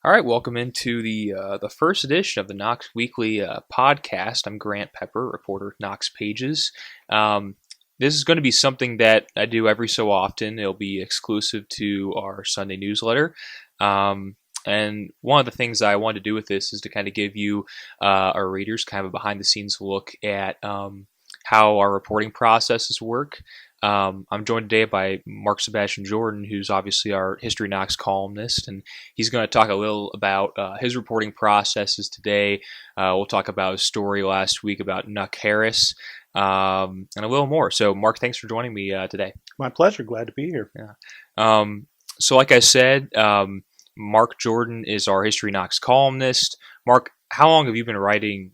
All right, welcome into the first edition of the Knox Weekly podcast. I'm Grant Pepper, reporter at Knox Pages. This is going to be something that I do every so often. It'll be exclusive to our Sunday newsletter. And one of the things I wanted to do with this is to kind of give you, our readers, kind of a behind-the-scenes look at how our reporting processes work. I'm joined today by Mark Sebastian Jordan, who's obviously our History Knox columnist, and he's going to talk a little about his reporting processes today. We'll talk about his story last week about Nuck Harris, and a little more. So, Mark, thanks for joining me today. My pleasure. Glad to be here. Yeah. So, like I said, Mark Jordan is our History Knox columnist. Mark, how long have you been writing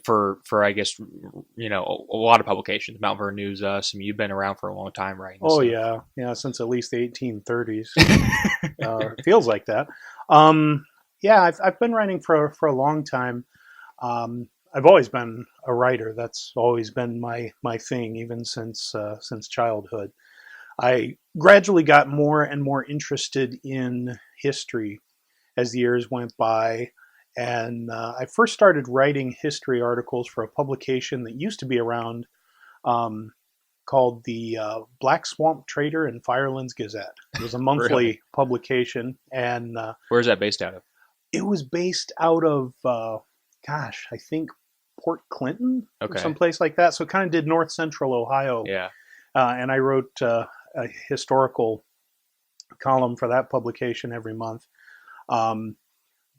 for I guess, a lot of publications? Mount Vernon News, you've been around for a long time writing this stuff. Yeah, since at least the 1830s. It feels like that. I've been writing for a long time. I've always been a writer. That's always been my thing, even since childhood. I gradually got more and more interested in history as the years went by. And I first started writing history articles for a publication that used to be around called the Black Swamp Trader and Firelands Gazette. It was a monthly Really? publication. And where's that based out of? It was based out of, I think Port Clinton, okay, or someplace like that. So it kind of did north central Ohio. Yeah. And I wrote a historical column for that publication every month.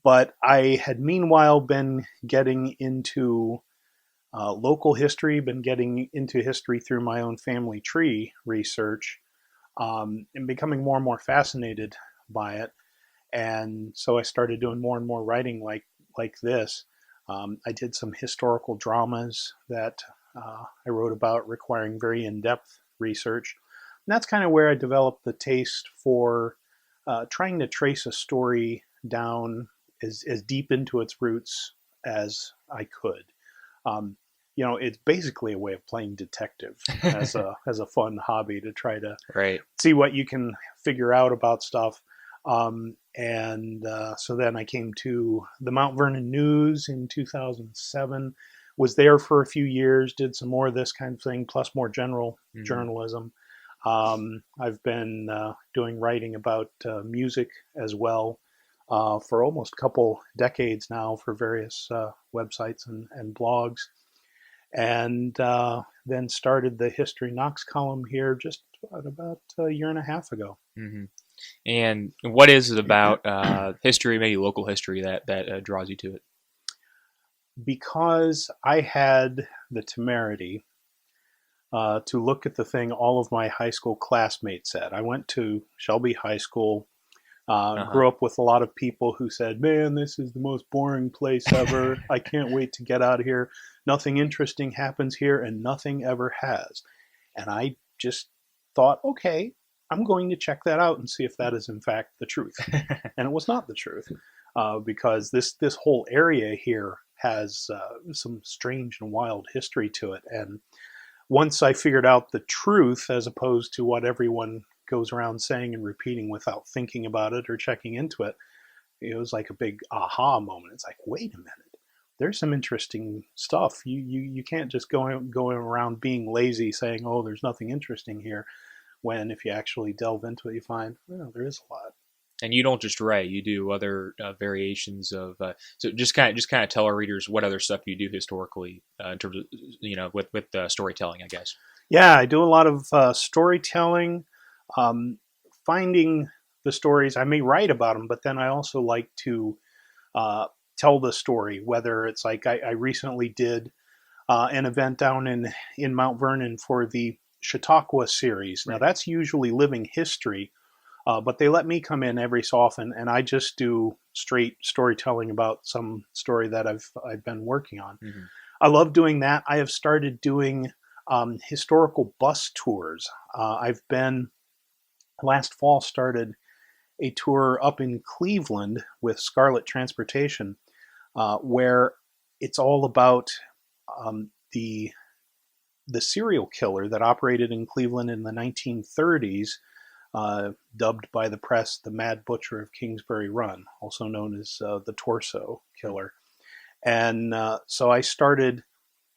But I had meanwhile been getting into local history, been getting into history through my own family tree research, and becoming more and more fascinated by it. And so I started doing more and more writing like this. I did some historical dramas that I wrote about requiring very in-depth research. And that's kind of where I developed the taste for trying to trace a story down as deep into its roots as I could. It's basically a way of playing detective as a fun hobby to try to see what you can figure out about stuff. So then I came to the Mount Vernon News in 2007, was there for a few years, did some more of this kind of thing, plus more general journalism. I've been doing writing about music as well. For almost a couple decades now for various websites and blogs. And then started the History Knox column here just about a year and a half ago. Mm-hmm. And what is it about history, maybe local history, that draws you to it? Because I had the temerity to look at the thing all of my high school classmates said. I went to Shelby High School. Grew up with a lot of people who said, man, this is the most boring place ever. I can't wait to get out of here. Nothing interesting happens here, and nothing ever has. And I just thought, okay, I'm going to check that out and see if that is in fact the truth. And it was not the truth, because this whole area here has some strange and wild history to it. And once I figured out the truth, as opposed to what everyone goes around saying and repeating without thinking about it or checking into it, it was like a big aha moment. It's like, wait a minute, there's some interesting stuff. You can't just go around being lazy saying, oh, there's nothing interesting here, when if you actually delve into it, you find, well, there is a lot. And you don't just write; you do other variations of. So just kind of tell our readers what other stuff you do historically in terms of with storytelling, I guess. Yeah, I do a lot of storytelling. Finding the stories. I may write about them, but then I also like to tell the story, whether it's like I recently did an event down in Mount Vernon for the Chautauqua series. Now that's usually living history, but they let me come in every so often, and I just do straight storytelling about some story that I've been working on. Mm-hmm. I love doing that. I have started doing historical bus tours. I've been last fall started a tour up in Cleveland with Scarlet Transportation, where it's all about the serial killer that operated in Cleveland in the 1930s, dubbed by the press the Mad Butcher of Kingsbury Run, also known as the Torso Killer. And so I started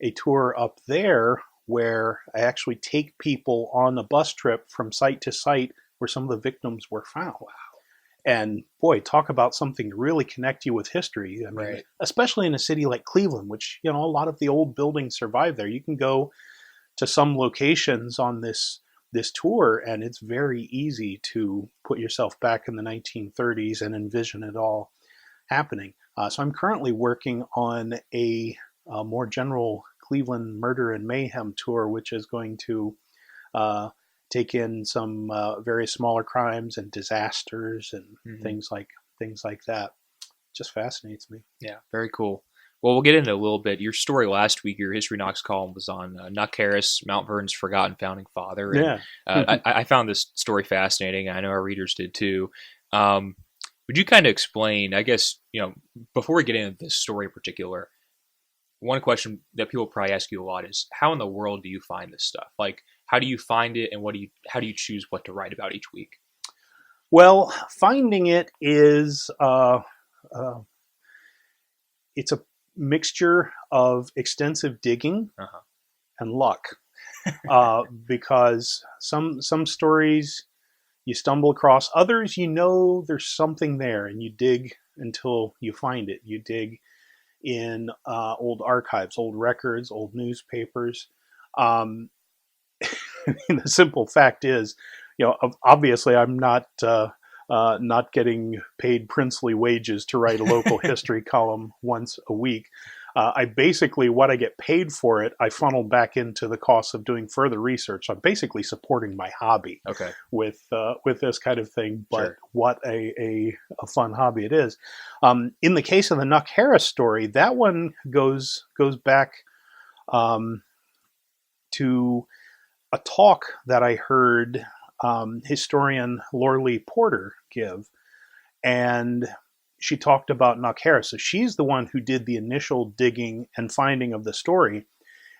a tour up there where I actually take people on a bus trip from site to site where some of the victims were found. Wow. And boy, talk about something to really connect you with history. I mean, especially in a city like Cleveland, which, a lot of the old buildings survive there. You can go to some locations on this tour, and it's very easy to put yourself back in the 1930s and envision it all happening. So I'm currently working on a more general Cleveland murder and mayhem tour, which is going to take in some various smaller crimes and disasters and things like that. Just fascinates me. Yeah, very cool. Well, we'll get into a little bit. Your story last week, your History Knox column, was on Knox Harris, Mount Vernon's forgotten founding father. And, I found this story fascinating. I know our readers did too. Would you kind of explain, I guess, before we get into this story in particular, one question that people probably ask you a lot is, how in the world do you find this stuff? Like, how do you find it, and how do you choose what to write about each week? Well, finding it is it's a mixture of extensive digging and luck, because some stories you stumble across, others there's something there, and you dig until you find it. You dig in old archives, old records, old newspapers. The simple fact is, obviously I'm not getting paid princely wages to write a local history column once a week. I basically, what I get paid for it, I funnel back into the cost of doing further research. I'm basically supporting my hobby with this kind of thing. But what a fun hobby it is. In the case of the Knox Harris story, that one goes back to a talk that I heard historian Lorley Porter give, and she talked about Knox Harris. So she's the one who did the initial digging and finding of the story.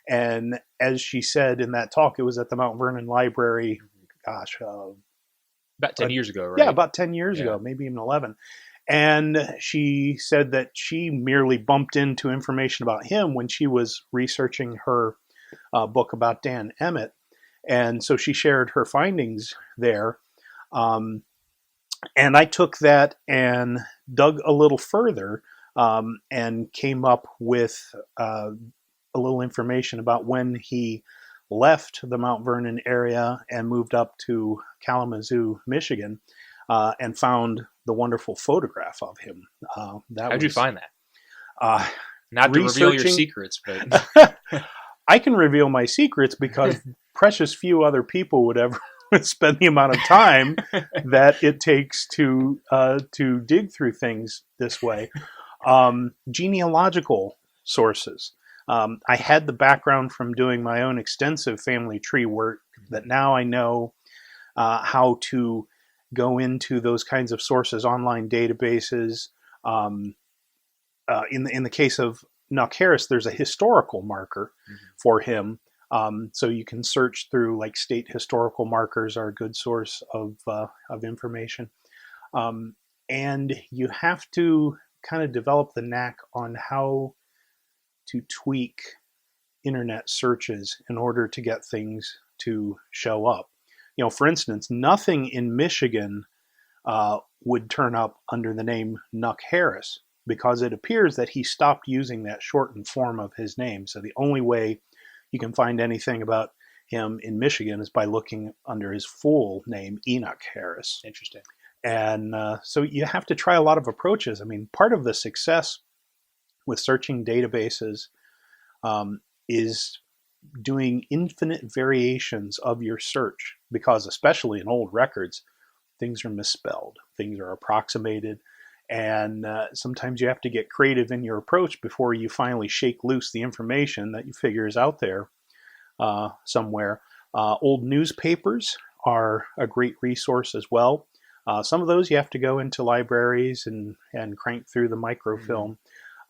And as she said in that talk, it was at the Mount Vernon Library, about 10 years ago, right? Yeah, about 10 years ago, maybe even 11. And she said that she merely bumped into information about him when she was researching her book about Dan Emmett. And so she shared her findings there. And I took that and dug a little further and came up with a little information about when he left the Mount Vernon area and moved up to Kalamazoo, Michigan, and found the wonderful photograph of him. How'd you find that? Not to reveal your secrets, but... I can reveal my secrets because precious few other people would ever spend the amount of time that it takes to dig through things this way. Genealogical sources. I had the background from doing my own extensive family tree work that now I know how to go into those kinds of sources, online databases. In the case of Knox Harris, there's a historical marker for him. So you can search through, like, state historical markers are a good source of information. And you have to kind of develop the knack on how to tweak internet searches in order to get things to show up. For instance, nothing in Michigan would turn up under the name Knox Harris, because it appears that he stopped using that shortened form of his name. So the only way you can find anything about him in Michigan is by looking under his full name, Enoch Harris. Interesting. And so you have to try a lot of approaches. I mean, part of the success with searching databases is doing infinite variations of your search, because especially in old records, things are misspelled, things are approximated. And sometimes you have to get creative in your approach before you finally shake loose the information that you figure is out there somewhere. Old newspapers are a great resource as well. Some of those you have to go into libraries and crank through the microfilm.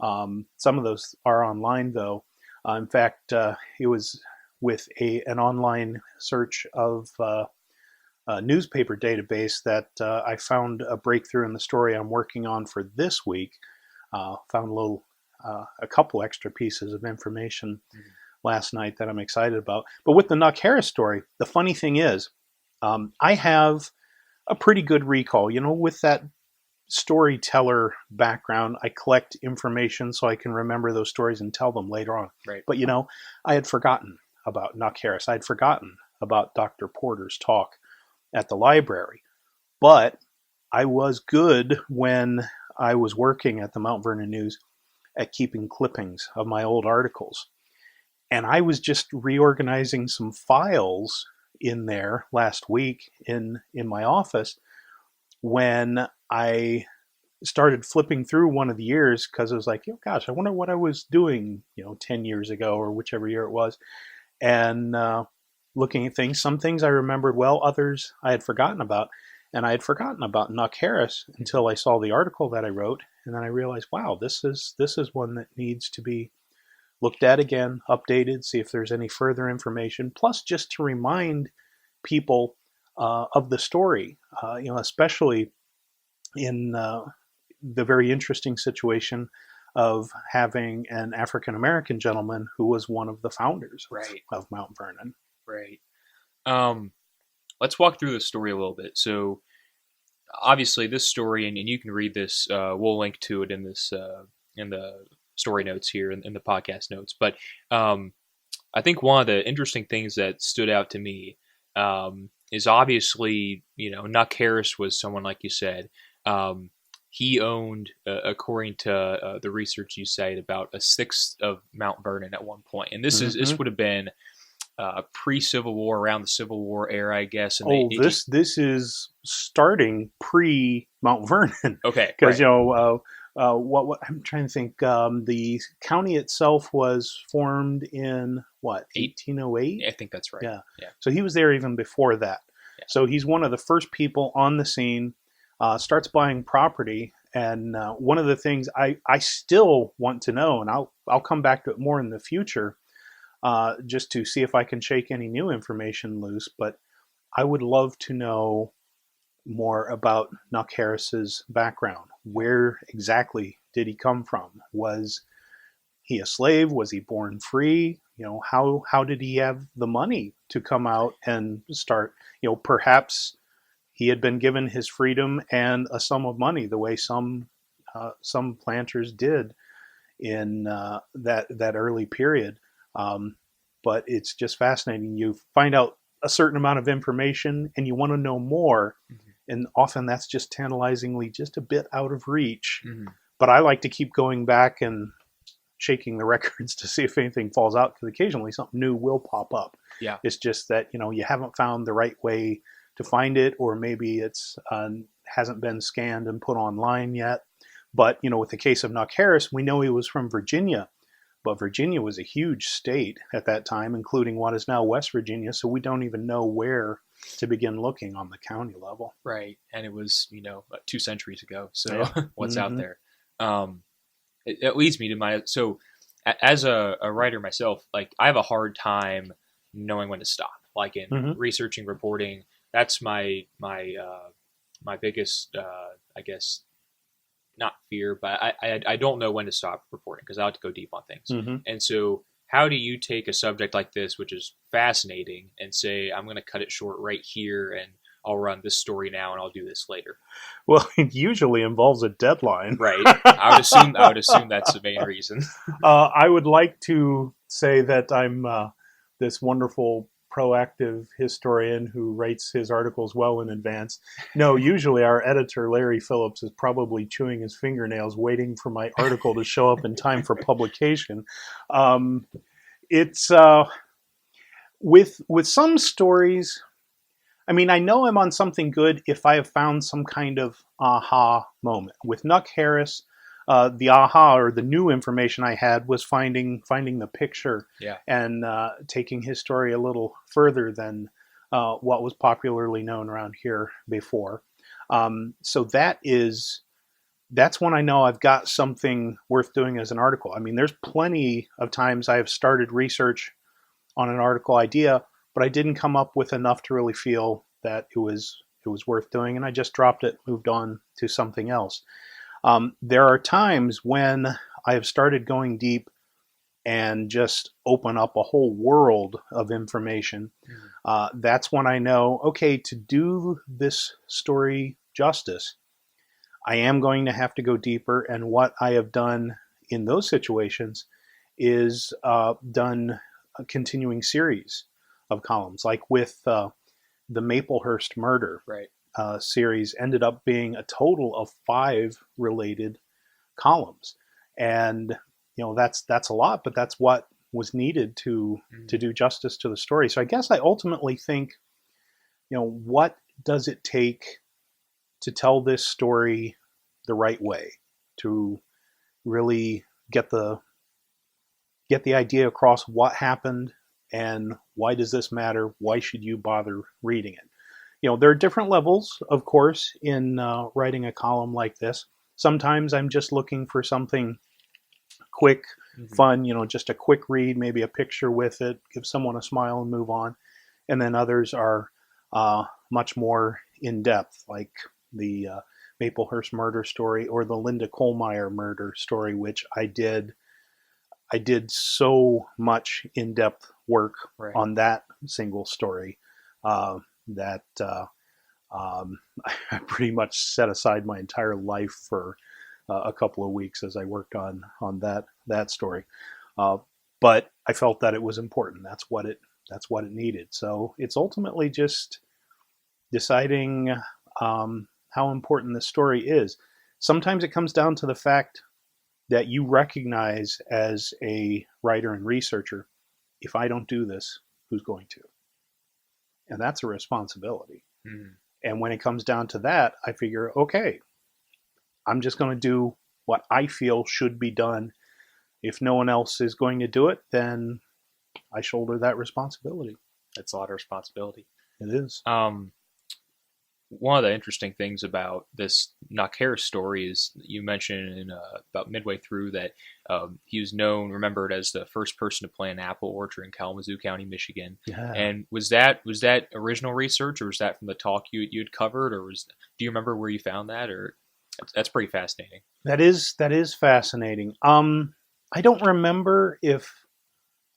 Some of those are online, though. In fact, it was with an online search of newspaper database that I found a breakthrough in the story I'm working on for this week. Found a couple extra pieces of information last night that I'm excited about. But with the Knox Harris story, the funny thing is, I have a pretty good recall. With that storyteller background, I collect information so I can remember those stories and tell them later on. Right. But I had forgotten about Knox Harris. I'd forgotten about Dr. Porter's talk at the library. But I was good when I was working at the Mount Vernon News at keeping clippings of my old articles. And I was just reorganizing some files in there last week in my office when I started flipping through one of the years, because I was like, oh gosh, I wonder what I was doing, 10 years ago or whichever year it was. And looking at things, some things I remembered well, others I had forgotten about. And I had forgotten about Knox Harris until I saw the article that I wrote. And then I realized, wow, this is one that needs to be looked at again, updated, see if there's any further information, plus just to remind people of the story, especially in the very interesting situation of having an African-American gentleman who was one of the founders of Mount Vernon. Right. Let's walk through the story a little bit. So obviously this story, and you can read this, we'll link to it in this in the story notes here in the podcast notes. But I think one of the interesting things that stood out to me is obviously, Knox Harris was someone, like you said, he owned, according to the research you cite, about a sixth of Mount Vernon at one point. And this would have been pre-Civil War, around the Civil War era, I guess. And this is starting pre-Mount Vernon. Okay. Because, what I'm trying to think, the county itself was formed in, 1808? I think that's right. Yeah. So he was there even before that. Yeah. So he's one of the first people on the scene, starts buying property. And one of the things I still want to know, and I'll come back to it more in the future, just to see if I can shake any new information loose, but I would love to know more about Knox Harris's background. Where exactly did he come from? Was he a slave? Was he born free? How did he have the money to come out and start? Perhaps he had been given his freedom and a sum of money, the way some planters did in that early period. But it's just fascinating. You find out a certain amount of information and you want to know more. Mm-hmm. And often that's just tantalizingly just a bit out of reach. Mm-hmm. But I like to keep going back and shaking the records to see if anything falls out, because occasionally something new will pop up. Yeah. It's just that, you haven't found the right way to find it, or maybe it's hasn't been scanned and put online yet. But, with the case of Knox Harris, we know he was from Virginia. But Virginia was a huge state at that time, including what is now West Virginia. So we don't even know where to begin looking on the county level. Right. And it was, 2 centuries ago. So what's out there? It leads me to so as a writer myself, like I have a hard time knowing when to stop, like in researching, reporting. That's my biggest, I guess, not fear, but I don't know when to stop reporting, because I like to go deep on things. Mm-hmm. And so how do you take a subject like this, which is fascinating, and say, I'm going to cut it short right here and I'll run this story now and I'll do this later? Well, it usually involves a deadline. Right. I would assume that's the main reason. I would like to say that I'm this wonderful proactive historian who writes his articles well in advance. No, usually our editor, Larry Phillips, is probably chewing his fingernails waiting for my article to show up in time for publication. It's with some stories, I mean, I know I'm on something good if I have found some kind of aha moment. With Knox Harris, the aha, or the new information I had, was finding the picture and taking his story a little further than what was popularly known around here before. So that's when I know I've got something worth doing as an article. I mean, there's plenty of times I have started research on an article idea, but I didn't come up with enough to really feel that it was worth doing, and I just dropped it, moved on to something else. There are times when I have started going deep and just open up a whole world of information. That's when I know, okay, to do this story justice, I am going to have to go deeper. And what I have done in those situations is done a continuing series of columns, like with the Maplehurst murder Right. series, ended up being a total of 5 related columns. And that's a lot, but that's what was needed to do justice to the story. So I guess I ultimately think, what does it take to tell this story the right way, to really get the idea across what happened and why does this matter? Why should you bother reading it? There are different levels, of course, in writing a column like this. Sometimes I'm just looking for something quick, fun, just a quick read, maybe a picture with it, give someone a smile and move on. And then others are much more in depth, like the Maplehurst murder story or the Linda Kohlmeyer murder story, which I did so much in-depth work on that single story that I pretty much set aside my entire life for a couple of weeks as I worked on that story. But I felt that it was important. That's what it needed. So it's ultimately just deciding how important this story is. Sometimes it comes down to the fact that you recognize as a writer and researcher, if I don't do this, who's going to? And that's a responsibility. And when it comes down to that, I figure, okay, I'm just going to do what I feel should be done. If no one else is going to do it, then I shoulder that responsibility. That's a lot of responsibility. It is. One of the interesting things about this Knox story is you mentioned in about midway through that he was remembered as the first person to plant an apple orchard in Kalamazoo County, Michigan. Yeah. And was that original research, or was that from the talk you'd covered, or do you remember where you found that? Or that's pretty fascinating. That is fascinating. I don't remember if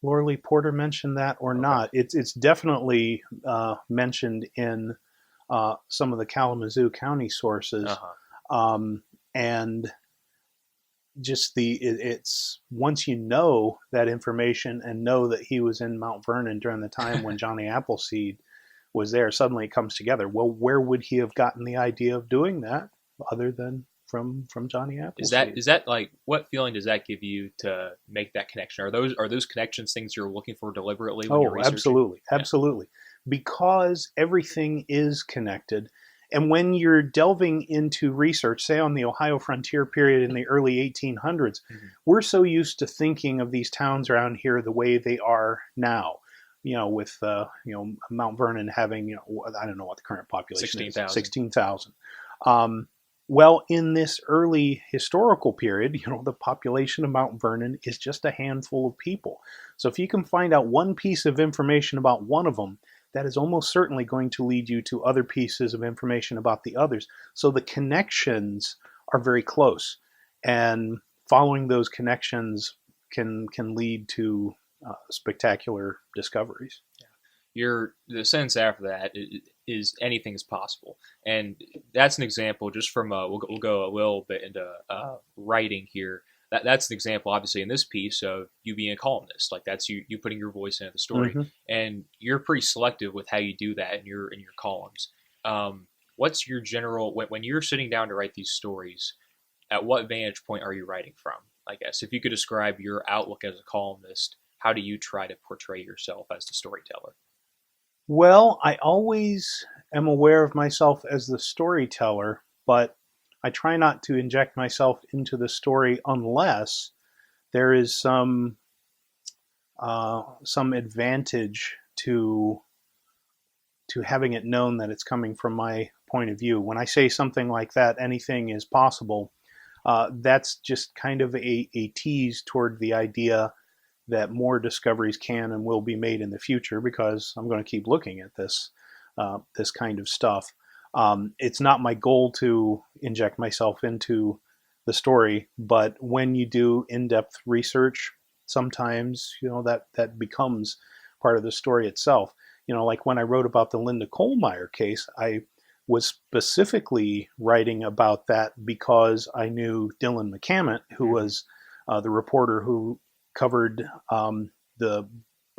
Laura Lee Porter mentioned that or not. It's definitely mentioned in some of the Kalamazoo County sources, and just it's once you know that information and know that he was in Mount Vernon during the time when Johnny Appleseed was there, suddenly it comes together. Well, where would he have gotten the idea of doing that other than from Johnny Appleseed? Is that like, what feeling does that give you to make that connection? Are those connections things you're looking for deliberately when you're researching? Absolutely. Because everything is connected. And when you're delving into research, say on the Ohio frontier period in the early 1800s, we're so used to thinking of these towns around here the way they are now. With Mount Vernon having, I don't know what the current population is, 16,000. Well, in this early historical period, the population of Mount Vernon is just a handful of people. So if you can find out one piece of information about one of them, that is almost certainly going to lead you to other pieces of information about the others. So the connections are very close, and following those connections can lead to spectacular discoveries. The sentence after that is anything is possible, and that's an example just from we'll go a little bit into writing here. That's an example, obviously, in this piece of you being a columnist. Like, that's you putting your voice into the story, and you're pretty selective with how you do that in your columns. What's your general when you're sitting down to write these stories? At what vantage point are you writing from? I guess if you could describe your outlook as a columnist, how do you try to portray yourself as the storyteller? Well, I always am aware of myself as the storyteller, but I try not to inject myself into the story unless there is some advantage to having it known that it's coming from my point of view. When I say something like that, anything is possible, that's just kind of a tease toward the idea that more discoveries can and will be made in the future, because I'm going to keep looking at this. this kind of stuff. It's not my goal to inject myself into the story, but when you do in-depth research, sometimes that becomes part of the story itself. Like when I wrote about the Linda Kohlmeyer case, I was specifically writing about that because I knew Dylan McCammett, who was the reporter who covered the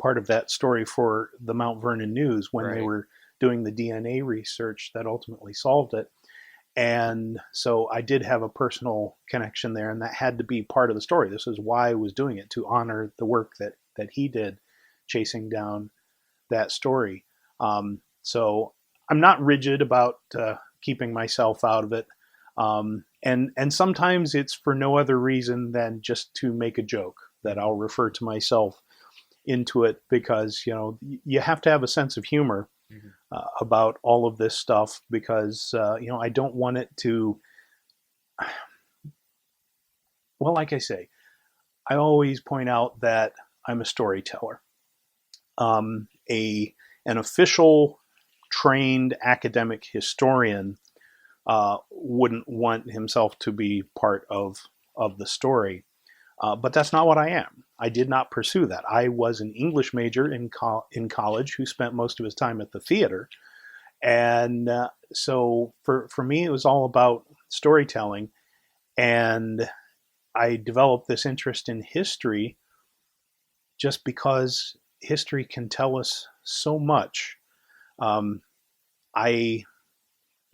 part of that story for the Mount Vernon News when they were doing the DNA research that ultimately solved it. And so I did have a personal connection there, and that had to be part of the story. This is why I was doing it, to honor the work that he did chasing down that story. So I'm not rigid about keeping myself out of it. And sometimes it's for no other reason than just to make a joke that I'll refer to myself into it, because you have to have a sense of humor about all of this stuff, because I don't want it to, well, like I say, I always point out that I'm a storyteller. An official trained academic historian wouldn't want himself to be part of the story. But that's not what I am. I did not pursue that. I was an English major in college who spent most of his time at the theater. And so for me, it was all about storytelling. And I developed this interest in history just because history can tell us so much. I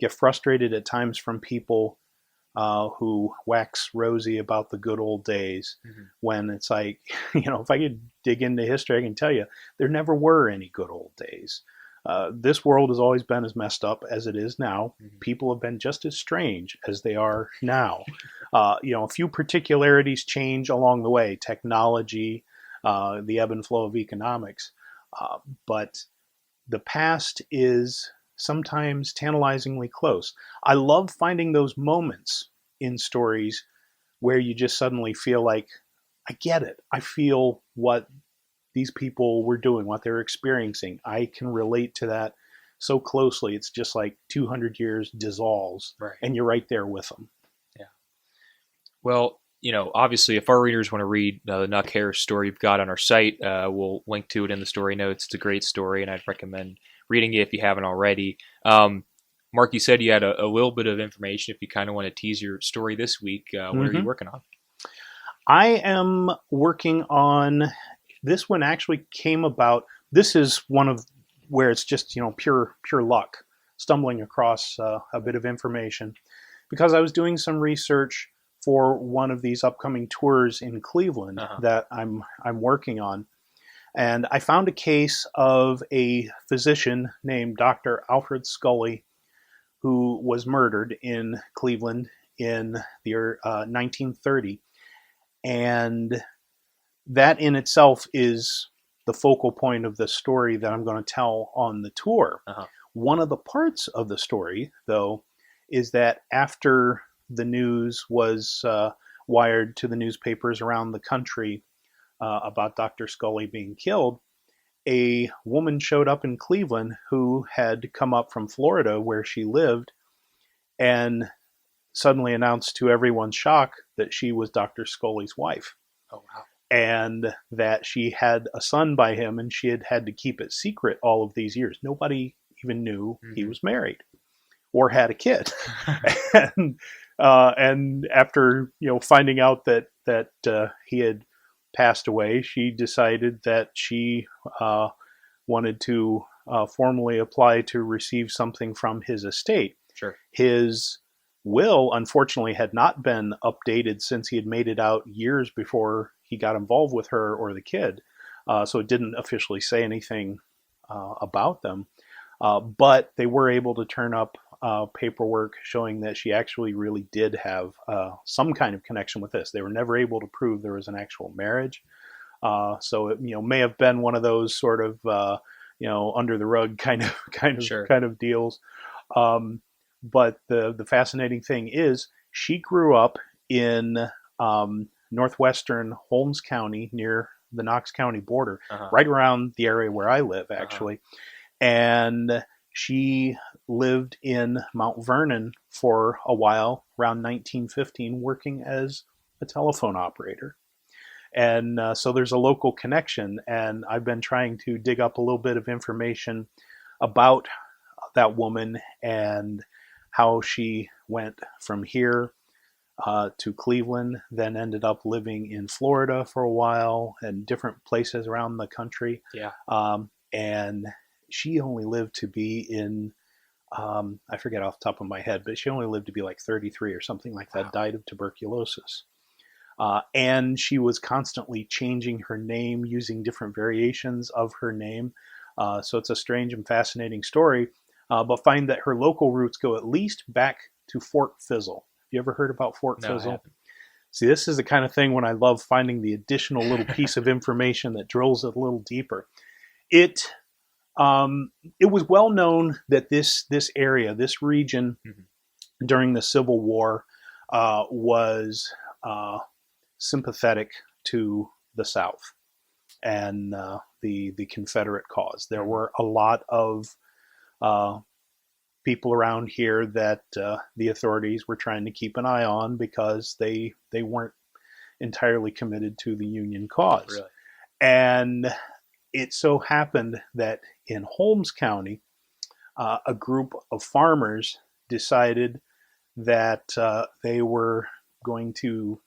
get frustrated at times from people who wax rosy about the good old days, when it's like, if I could dig into history, I can tell you there never were any good old days. This world has always been as messed up as it is now. People have been just as strange as they are now. A few particularities change along the way, technology, the ebb and flow of economics. But the past is sometimes tantalizingly close. I love finding those moments in stories where you just suddenly feel like, I get it. I feel what these people were doing, what they're experiencing. I can relate to that so closely. It's just like 200 years dissolves, and you're right there with them. Yeah. Well, obviously, if our readers want to read the Nuck Harris story you've got on our site, we'll link to it in the story notes. It's a great story, and I'd recommend reading it if you haven't already. Mark, you said you had a little bit of information if you kind of want to tease your story this week. What are you working on? I am working on, this one actually came about, this is one of where it's just, pure luck, stumbling across a bit of information, because I was doing some research for one of these upcoming tours in Cleveland that I'm working on. And I found a case of a physician named Dr. Alfred Scully, who was murdered in Cleveland in the year 1930. And that in itself is the focal point of the story that I'm going to tell on the tour. One of the parts of the story, though, is that after the news was wired to the newspapers around the country about Dr. Scully being killed, a woman showed up in Cleveland who had come up from Florida, where she lived, and suddenly announced to everyone's shock that she was Dr. Scully's wife. Oh, wow. And that she had a son by him, and she had had to keep it secret all of these years. Nobody even knew he was married or had a kid. And after finding out that he had passed away, she decided that she wanted to formally apply to receive something from his estate. Sure. His will, unfortunately, had not been updated since he had made it out years before he got involved with her or the kid. So it didn't officially say anything about them. But they were able to turn up paperwork showing that she actually really did have some kind of connection with this. They were never able to prove there was an actual marriage. So it may have been one of those sort of under the rug kind of deals. But the fascinating thing is she grew up in northwestern Holmes County near the Knox County border, right around the area where I live, actually. And She lived in Mount Vernon for a while, around 1915, working as a telephone operator. And so there's a local connection, and I've been trying to dig up a little bit of information about that woman and how she went from here to Cleveland, then ended up living in Florida for a while and different places around the country. Yeah. And she only lived to be in, I forget off the top of my head, but she only lived to be like 33 or something like that, died of tuberculosis. And she was constantly changing her name, using different variations of her name. So it's a strange and fascinating story, but find that her local roots go at least back to Fort Fizzle. Have you ever heard about Fort Fizzle? See, this is the kind of thing when I love finding the additional little piece of information that drills it a little deeper. It was well known that this area, this region, during the Civil War, was sympathetic to the South and the Confederate cause. There were a lot of people around here that the authorities were trying to keep an eye on because they weren't entirely committed to the Union cause. Really? And it so happened that in Holmes County, a group of farmers decided that they were going to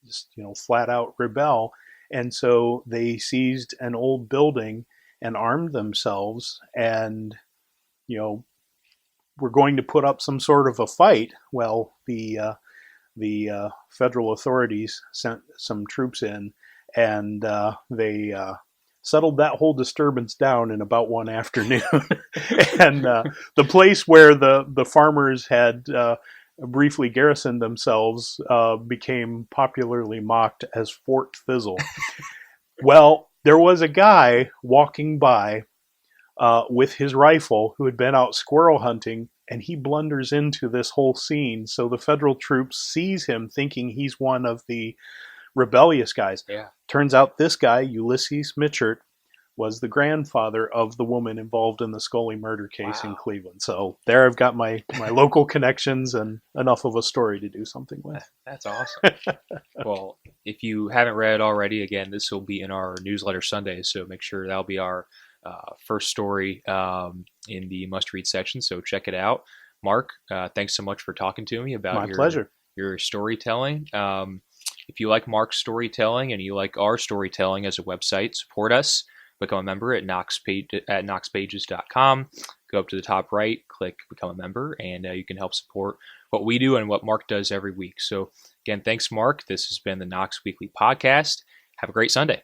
just, flat out rebel. And so they seized an old building and armed themselves and, were going to put up some sort of a fight. Well, the federal authorities sent some troops in, and they settled that whole disturbance down in about one afternoon. And the place where the farmers had briefly garrisoned themselves became popularly mocked as Fort Fizzle. Well, there was a guy walking by with his rifle who had been out squirrel hunting, and he blunders into this whole scene. So the federal troops seize him thinking he's one of the rebellious guys. Yeah. Turns out this guy, Ulysses Mitchert, was the grandfather of the woman involved in the Scully murder case in Cleveland. So there I've got my local connections and enough of a story to do something with. That's awesome. Well, if you haven't read it already, again, this will be in our newsletter Sundays, so make sure that'll be our first story in the must-read section, so check it out. Mark, thanks so much for talking to me about your storytelling. If you like Mark's storytelling and you like our storytelling as a website, support us. Become a member at knoxpages.com. Go up to the top right, click Become a Member, and you can help support what we do and what Mark does every week. So again, thanks, Mark. This has been the Knox Weekly Podcast. Have a great Sunday.